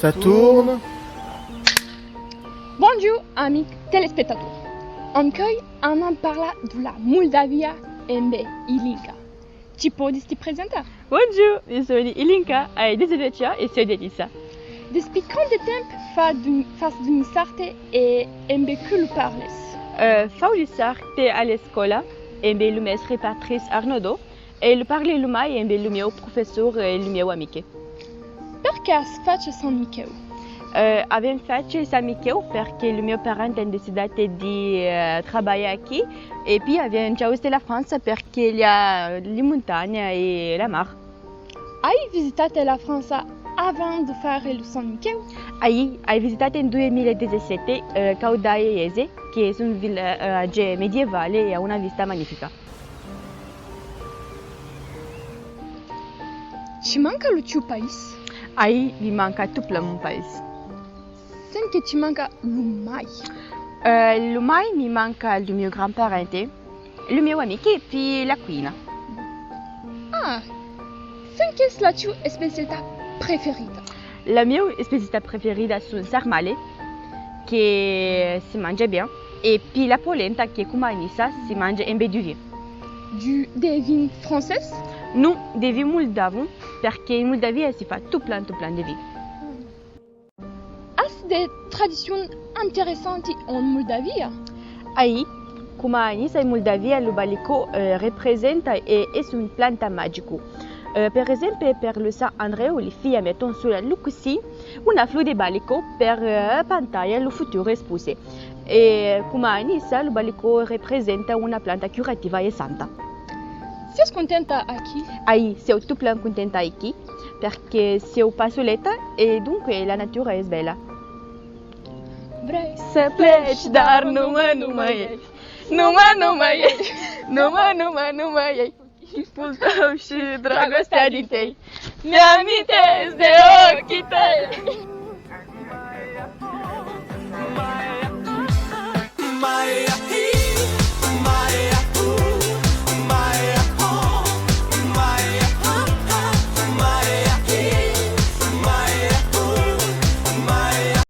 Ça tourne. Bonjour, amis téléspectateurs. Oggi on parla della Moldavia e Ilinka. Ci potresti presentare? Bonjour, io sono Ilinka, hai 18 anni e sono di Lisa. Depuis quanto tempo fas d'un'arte e che lo parles? Fauli sarte alla scuola, e il mestre Patrice Arnaudot, e lo parli lumai e il mio professore e il mio amico. Perché faccio San Michele? Abbiamo fatto San Michele perché il mio parente ha deciso di lavorare qui e poi abbiamo già visto la Francia perché il y a le montagne e la mare. Hai visitato la Francia avant di fare il San Michele? Hai visitato in 2017 Caudaie, che è un villaggio medievale e ha una vista magnifica. Ci manca il tuo paese? Mi manca tutto il mio paese. Senti che ci manca l'umai. L'umai mi manca il mio grandparente, il mio amico e poi la cucina. Ah, senti che è la tua specialità preferita? La mia specialità preferita sono sarmale, che si mangia bene, e poi la polenta, che come Anissa si mangia in du vin. Des vins français? Non, des vins moldavi, perché in Moldavia si fa tout plein de vin. As des traditions intéressantes en Moldavia? Come Anissa in Moldavia il balico rappresenta e è un pianta magico. Per esempio per il San Andreu le figlie mettono sulla lucci una flor di balico per pantare le future spose. E come Anissa il balico rappresenta una pianta curativa e santa. Sei contenta aqui? Sono tutto contenta qui perché sono passoletta e dunque la natura è bella. Vrei să pleci, dar nu mă iei. Nu mă iei. Chipul tău și dragostea din tei Mi-amintesc de ochii tăi.